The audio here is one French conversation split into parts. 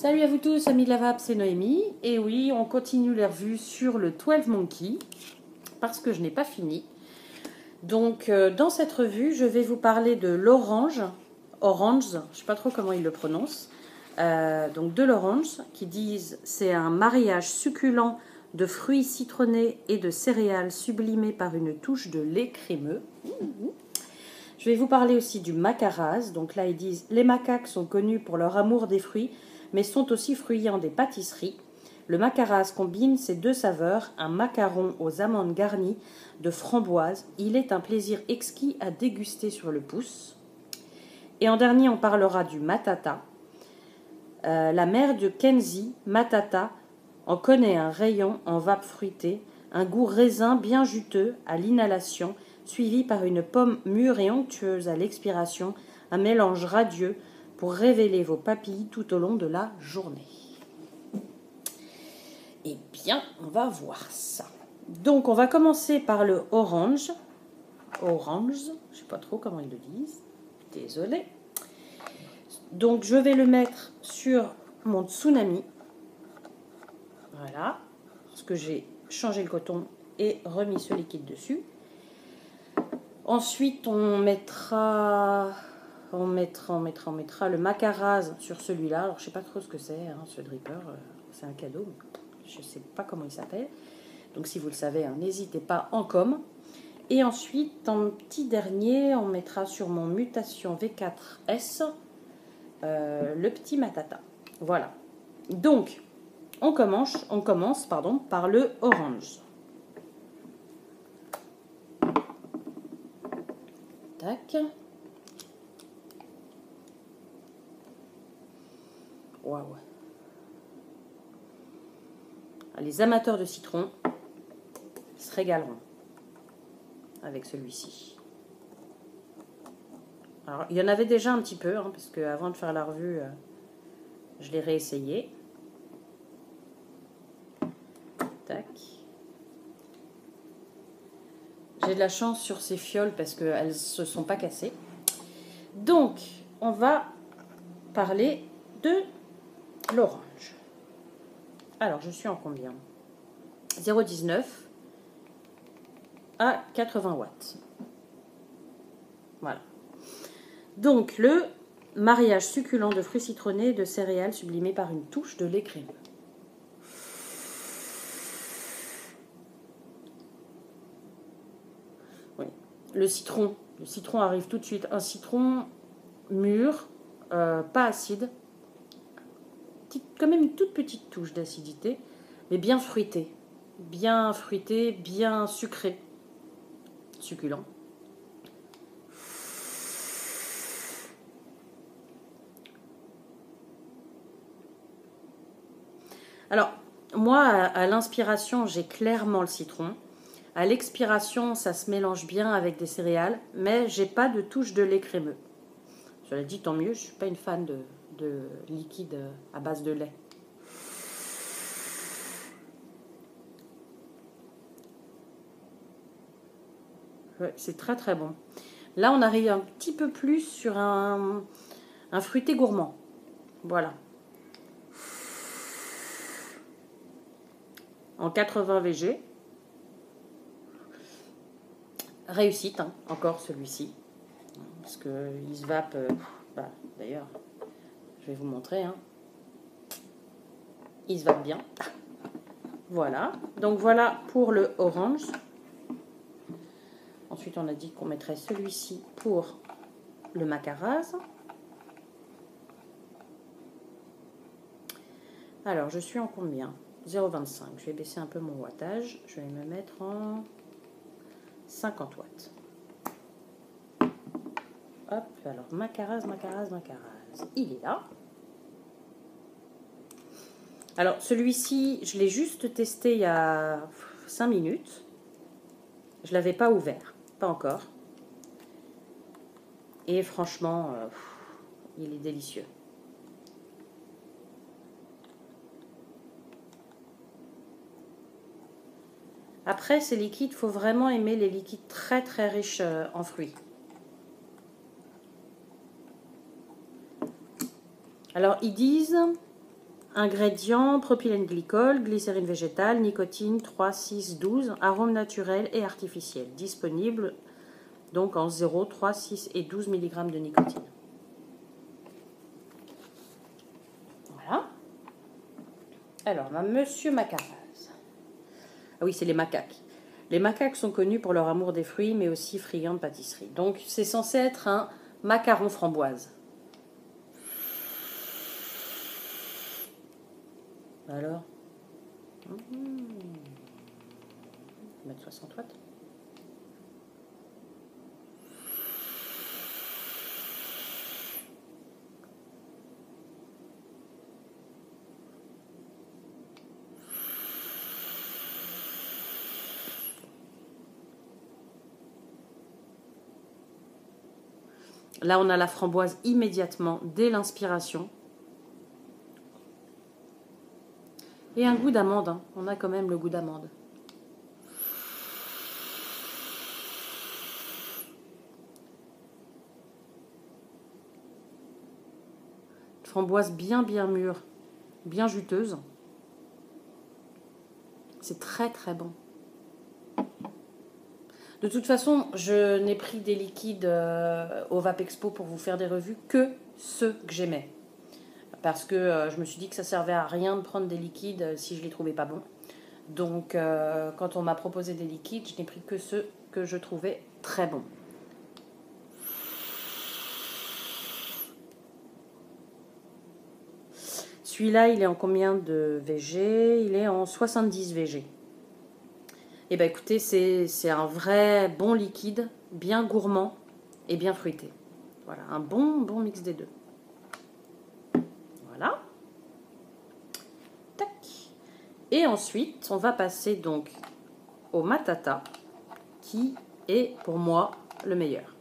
Salut à vous tous, amis de la vape, c'est Noémie. Et oui, on continue les revues sur le 12 Monkey, parce que je n'ai pas fini. Donc, dans cette revue, je vais vous parler de l'orange, je ne sais pas trop comment ils le prononcent, donc de l'orange, qui disent c'est un mariage succulent de fruits citronnés et de céréales sublimés par une touche de lait crémeux. Je vais vous parler aussi du macaraz. Donc là, ils disent les macaques sont connus pour leur amour des fruits, mais sont aussi friands des pâtisseries. Le macaraz combine ces deux saveurs, un macaron aux amandes garnies de framboises. Il est un plaisir exquis à déguster sur le pouce. Et en dernier, on parlera du matata. La mère de Kenzie, Matata, en connaît un rayon en vape fruitée, un goût raisin bien juteux à l'inhalation, suivi par une pomme mûre et onctueuse à l'expiration, un mélange radieux pour révéler vos papilles tout au long de la journée. Eh bien, on va voir ça. Donc, on va commencer par le orange. Orange, je ne sais pas trop comment ils le disent. Désolée. Donc, je vais le mettre sur mon tsunami. Voilà. Parce que j'ai changé le coton et remis ce liquide dessus. Ensuite, on mettra le macaraz sur celui-là. Alors, je ne sais pas trop ce que c'est, hein, ce dripper. C'est un cadeau. Je ne sais pas comment il s'appelle. Donc, si vous le savez, hein, n'hésitez pas en com. Et ensuite, en petit dernier, on mettra sur mon Mutation V4S le petit matata. Voilà. Donc, on commence par le orange. Tac. Waouh. Les amateurs de citron se régaleront avec celui-ci. Alors, il y en avait déjà un petit peu, hein, parce qu'avant de faire la revue, je l'ai réessayé. Tac. J'ai de la chance sur ces fioles parce qu'elles ne se sont pas cassées. Donc, on va parler de l'orange. Alors, je suis en combien ? 0,19 à 80 watts. Voilà. Donc, le mariage succulent de fruits citronnés et de céréales sublimés par une touche de lait crémeux. Oui. Le citron arrive tout de suite. Un citron mûr, pas acide. Quand même une toute petite touche d'acidité, mais bien fruité. Bien sucré. Succulent. Alors, moi, à l'inspiration, j'ai clairement le citron. À l'expiration, ça se mélange bien avec des céréales, mais j'ai pas de touche de lait crémeux. Cela dit, tant mieux, je suis pas une fan de liquide à base de lait. Ouais, c'est très très bon. Là, on arrive un petit peu plus sur un fruité gourmand. Voilà. En 80 VG. Réussite, hein, encore celui-ci. Parce qu'il se vape. D'ailleurs, je vais vous montrer. Hein. Il se vape bien. Voilà. Donc voilà pour le orange. Ensuite, on a dit qu'on mettrait celui-ci pour le macaraz. Alors, je suis en combien ? 0,25. Je vais baisser un peu mon wattage. Je vais me mettre en 50 watts. Hop, alors macaraz. Il est là. Alors, celui-ci, je l'ai juste testé il y a 5 minutes. Je ne l'avais pas ouvert. Pas encore. Et franchement, il est délicieux. Après, ces liquides, il faut vraiment aimer les liquides très très riches en fruits. Alors, ils disent Ingrédients, propylène glycol, glycérine végétale, nicotine 3, 6, 12, arômes naturels et artificiels. Disponible donc en 0, 3, 6 et 12 mg de nicotine. Voilà. Alors, monsieur Macaraz. Ah oui, c'est les macaques. Les macaques sont connus pour leur amour des fruits, mais aussi friands de pâtisserie. Donc, c'est censé être un macaron framboise. Alors, mettre 60 watts. Là, on a la framboise immédiatement, dès l'inspiration. Et un goût d'amande, hein. On a quand même le goût d'amande. Framboise bien mûre, bien juteuse. C'est très très bon. De toute façon, je n'ai pris des liquides au Vapexpo pour vous faire des revues que ceux que j'aimais. Parce que je me suis dit que ça servait à rien de prendre des liquides si je les trouvais pas bons. Donc quand on m'a proposé des liquides, je n'ai pris que ceux que je trouvais très bons. Celui-là, il est en combien de VG? Il est en 70 VG. Et bien écoutez, c'est un vrai bon liquide, bien gourmand et bien fruité. Voilà, un bon mix des deux. Voilà. Tac. Et ensuite, on va passer donc au Matata, qui est pour moi le meilleur.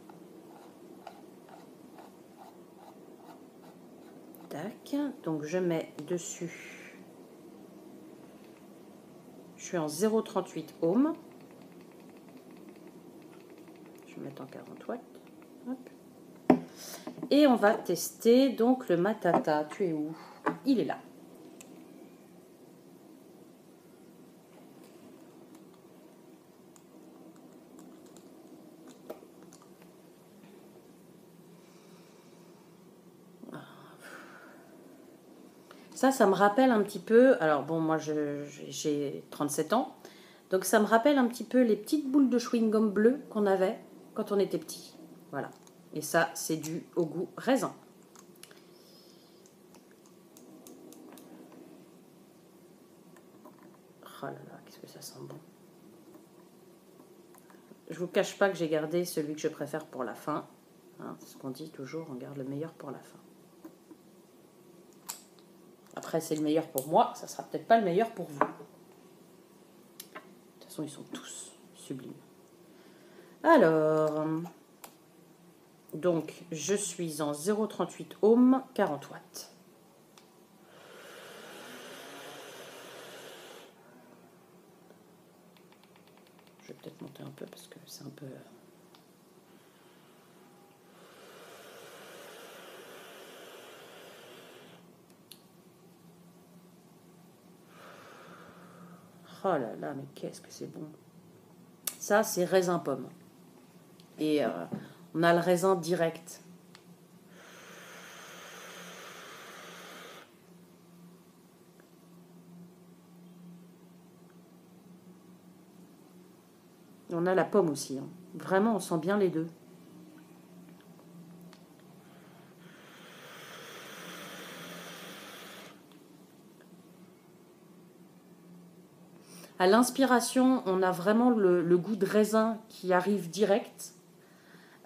Tac. Donc je mets dessus. Je suis en 0,38 ohms. Je vais mettre en 40 watts. Hop. Et on va tester donc le Matata. Tu es où? Il est là. Ça me rappelle un petit peu, alors bon, moi j'ai 37 ans, donc ça me rappelle un petit peu les petites boules de chewing-gum bleu qu'on avait quand on était petit. Voilà. Et ça, c'est dû au goût raisin. Oh là là, qu'est-ce que ça sent bon. Je vous cache pas que j'ai gardé celui que je préfère pour la fin. Hein, c'est ce qu'on dit toujours, on garde le meilleur pour la fin. Après, c'est le meilleur pour moi, ça sera peut-être pas le meilleur pour vous. De toute façon, ils sont tous sublimes. Alors, donc, je suis en 0,38 ohms, 40 watts. Je vais peut-être monter un peu parce que c'est un peu... Oh là là, mais qu'est-ce que c'est bon. Ça, c'est raisin pomme. Et on a le raisin direct. On a la pomme aussi. Hein. Vraiment, on sent bien les deux. À l'inspiration, on a vraiment le goût de raisin qui arrive direct.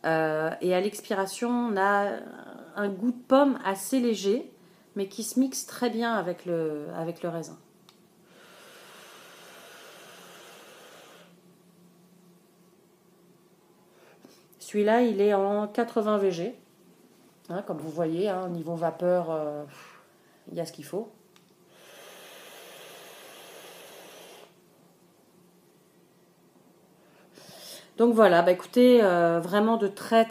Et à l'expiration, on a un goût de pomme assez léger, mais qui se mixe très bien avec le raisin. Celui-là, il est en 80 VG. Hein, comme vous voyez, hein, au niveau vapeur, il y a ce qu'il faut. Donc voilà, bah écoutez, vraiment de très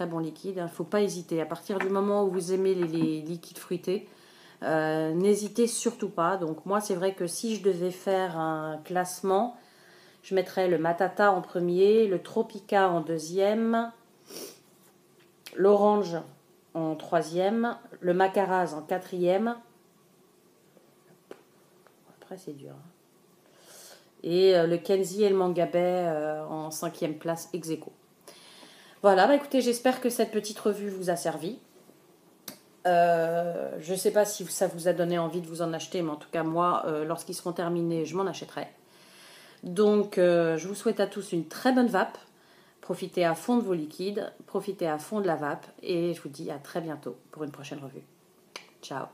bons liquides. Il ne faut pas hésiter. À partir du moment où vous aimez les liquides fruités, N'hésitez surtout pas. Donc moi, c'est vrai que si je devais faire un classement, je mettrais le Matata en premier, le Tropica en deuxième, l'Orange en troisième, le Macaraz en quatrième. Après, c'est dur. Et le Kenzie et le Mangabey en cinquième place ex aequo. Voilà, bah écoutez, j'espère que cette petite revue vous a servi. Je ne sais pas si ça vous a donné envie de vous en acheter, mais en tout cas, moi, lorsqu'ils seront terminés, je m'en achèterai. Donc, je vous souhaite à tous une très bonne vape. Profitez à fond de vos liquides, profitez à fond de la vape, et je vous dis à très bientôt pour une prochaine revue. Ciao!